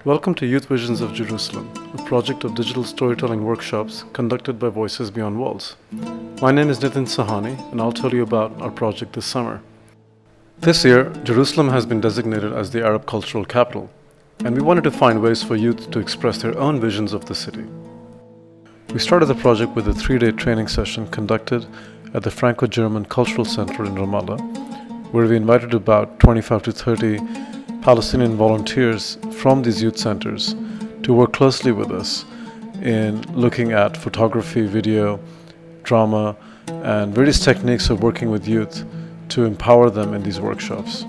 Welcome to Youth Visions of Jerusalem, a project of digital storytelling workshops conducted by Voices Beyond Walls. My name is Nitin Sahani, and I'll tell you about our project this summer. This year, Jerusalem has been designated as the Arab Cultural Capital, and we wanted to find ways for youth to express their own visions of the city. We started the project with a 3-day training session conducted at the Franco-German Cultural Center in Ramallah, where we invited about 25 to 30 Palestinian volunteers from these youth centers to work closely with us in looking at photography, video, drama, and various techniques of working with youth to empower them in these workshops.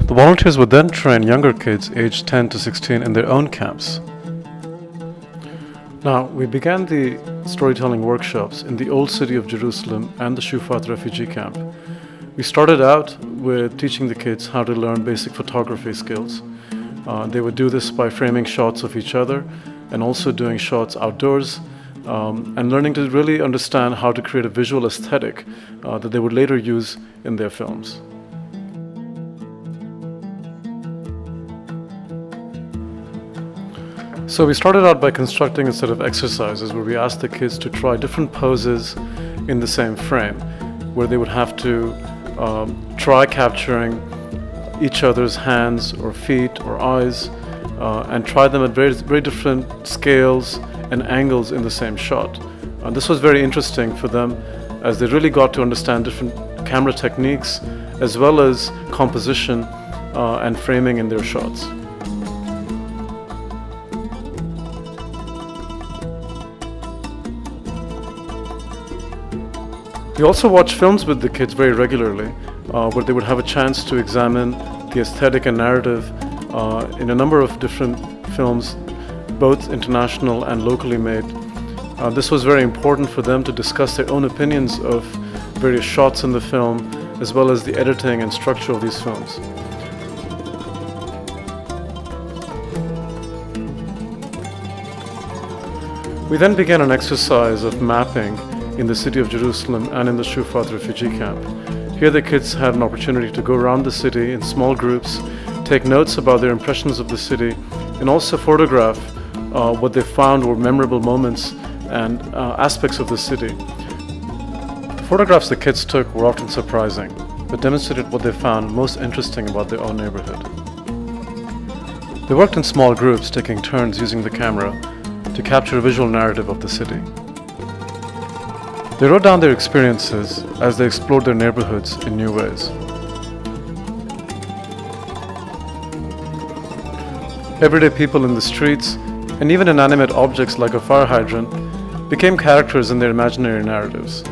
The volunteers would then train younger kids aged 10 to 16 in their own camps. Now, we began the storytelling workshops in the old city of Jerusalem and the Shufat refugee camp. We started out with teaching the kids how to learn basic photography skills. They would do this by framing shots of each other and also doing shots outdoors and learning to really understand how to create a visual aesthetic that they would later use in their films. So we started out by constructing a set of exercises where we asked the kids to try different poses in the same frame, where they would have to try capturing each other's hands or feet or eyes and try them at very different scales and angles in the same shot. This was very interesting for them as they really got to understand different camera techniques as well as composition and framing in their shots. We also watched films with the kids very regularly, where they would have a chance to examine the aesthetic and narrative in a number of different films, both international and locally made. This was very important for them to discuss their own opinions of various shots in the film, as well as the editing and structure of these films. We then began an exercise of mapping in the city of Jerusalem and in the Shufat refugee camp. Here the kids had an opportunity to go around the city in small groups, take notes about their impressions of the city, and also photograph what they found were memorable moments and aspects of the city. The photographs the kids took were often surprising, but demonstrated what they found most interesting about their own neighborhood. They worked in small groups, taking turns using the camera to capture a visual narrative of the city. They wrote down their experiences as they explored their neighborhoods in new ways. Everyday people in the streets, and even inanimate objects like a fire hydrant, became characters in their imaginary narratives.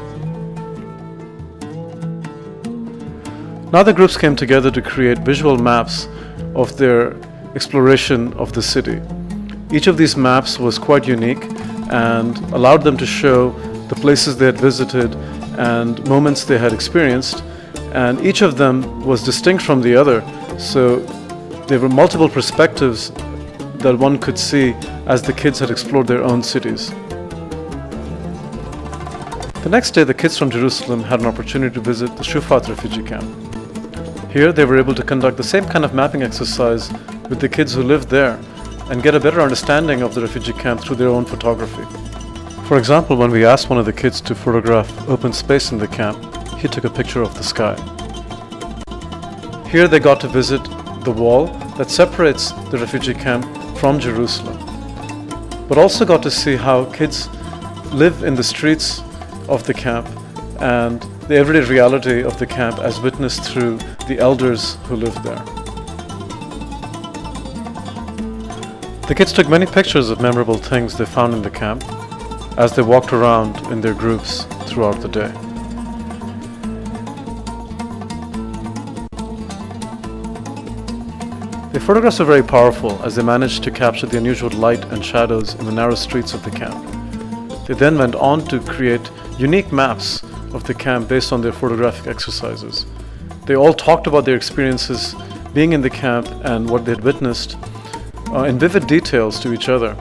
Now the groups came together to create visual maps of their exploration of the city. Each of these maps was quite unique and allowed them to show the places they had visited and moments they had experienced, and each of them was distinct from the other, so there were multiple perspectives that one could see as the kids had explored their own cities. The next day, the kids from Jerusalem had an opportunity to visit the Shufat refugee camp. Here they were able to conduct the same kind of mapping exercise with the kids who lived there and get a better understanding of the refugee camp through their own photography. For example, when we asked one of the kids to photograph open space in the camp, he took a picture of the sky. Here they got to visit the wall that separates the refugee camp from Jerusalem, but also got to see how kids live in the streets of the camp and the everyday reality of the camp as witnessed through the elders who lived there. The kids took many pictures of memorable things they found in the camp as they walked around in their groups throughout the day. The photographs were very powerful as they managed to capture the unusual light and shadows in the narrow streets of the camp. They then went on to create unique maps of the camp based on their photographic exercises. They all talked about their experiences being in the camp and what they had witnessed in vivid details to each other.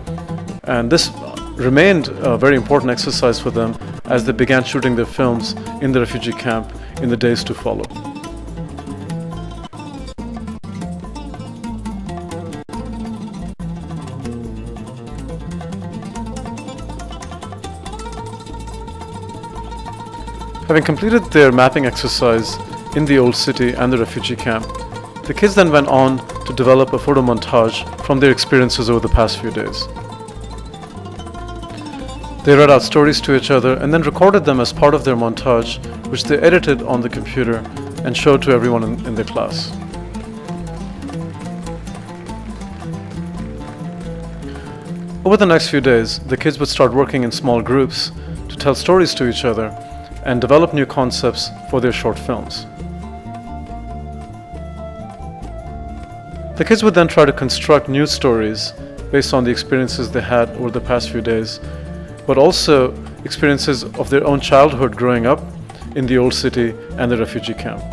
And this remained a very important exercise for them as they began shooting their films in the refugee camp in the days to follow. Having completed their mapping exercise in the old city and the refugee camp, the kids then went on to develop a photo montage from their experiences over the past few days. They read out stories to each other and then recorded them as part of their montage, which they edited on the computer and showed to everyone in their class. Over the next few days, the kids would start working in small groups to tell stories to each other and develop new concepts for their short films. The kids would then try to construct new stories based on the experiences they had over the past few days, but also experiences of their own childhood growing up in the old city and the refugee camp.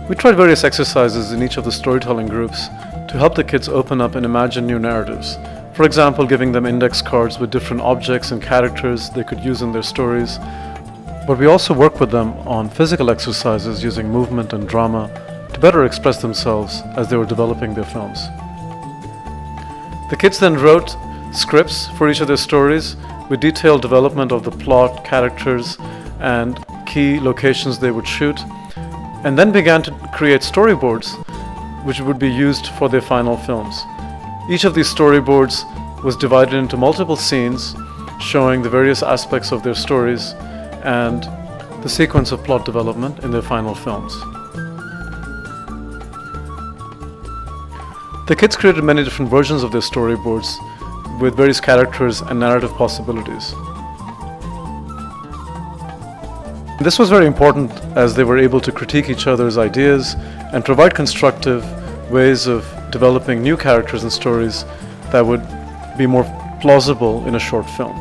We tried various exercises in each of the storytelling groups to help the kids open up and imagine new narratives. For example, giving them index cards with different objects and characters they could use in their stories. But we also worked with them on physical exercises using movement and drama to better express themselves as they were developing their films. The kids then wrote scripts for each of their stories with detailed development of the plot, characters, and key locations they would shoot, and then began to create storyboards which would be used for their final films. Each of these storyboards was divided into multiple scenes showing the various aspects of their stories and the sequence of plot development in their final films. The kids created many different versions of their storyboards with various characters and narrative possibilities. This was very important as they were able to critique each other's ideas and provide constructive ways of developing new characters and stories that would be more plausible in a short film.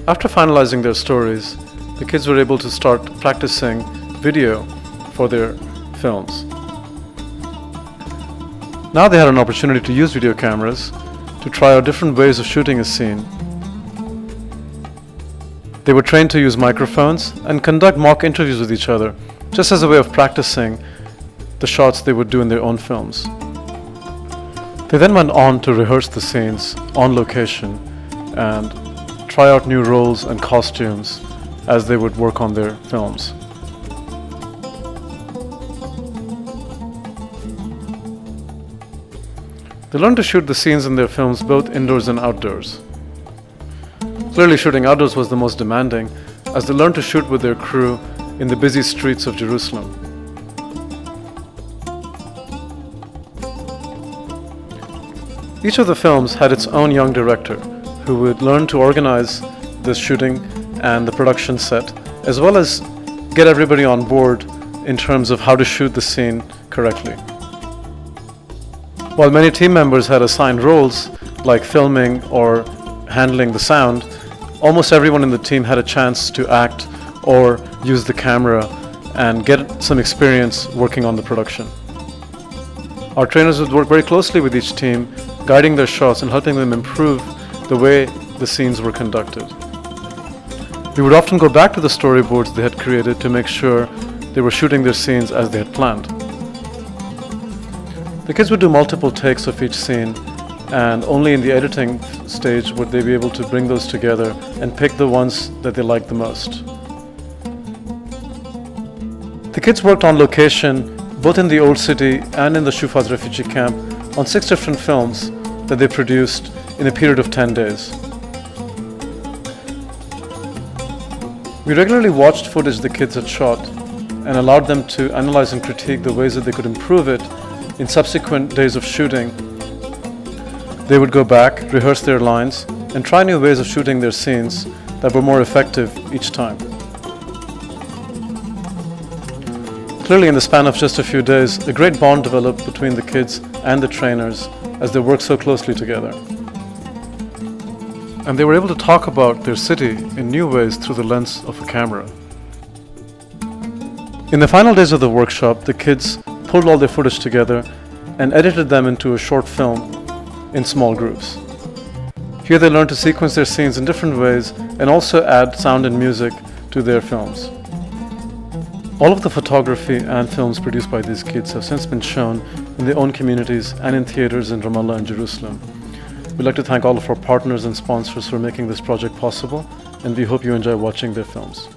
After finalizing their stories, the kids were able to start practicing video for their films. Now they had an opportunity to use video cameras to try out different ways of shooting a scene. They were trained to use microphones and conduct mock interviews with each other, just as a way of practicing the shots they would do in their own films. They then went on to rehearse the scenes on location and try out new roles and costumes as they would work on their films. They learned to shoot the scenes in their films both indoors and outdoors. Clearly, shooting outdoors was the most demanding, as they learned to shoot with their crew in the busy streets of Jerusalem. Each of the films had its own young director, who would learn to organize the shooting and the production set, as well as get everybody on board in terms of how to shoot the scene correctly. While many team members had assigned roles, like filming or handling the sound, almost everyone in the team had a chance to act or use the camera and get some experience working on the production. Our trainers would work very closely with each team, guiding their shots and helping them improve the way the scenes were conducted. We would often go back to the storyboards they had created to make sure they were shooting their scenes as they had planned. The kids would do multiple takes of each scene, and only in the editing stage would they be able to bring those together and pick the ones that they liked the most. The kids worked on location both in the old city and in the Shufat refugee camp on 6 different films that they produced in a period of 10 days. We regularly watched footage the kids had shot and allowed them to analyze and critique the ways that they could improve it in subsequent days of shooting. They would go back, rehearse their lines, and try new ways of shooting their scenes that were more effective each time. Clearly, in the span of just a few days, a great bond developed between the kids and the trainers as they worked so closely together. And they were able to talk about their city in new ways through the lens of a camera. In the final days of the workshop, the kids pulled all their footage together and edited them into a short film in small groups. Here they learned to sequence their scenes in different ways and also add sound and music to their films. All of the photography and films produced by these kids have since been shown in their own communities and in theaters in Ramallah and Jerusalem. We'd like to thank all of our partners and sponsors for making this project possible, and we hope you enjoy watching their films.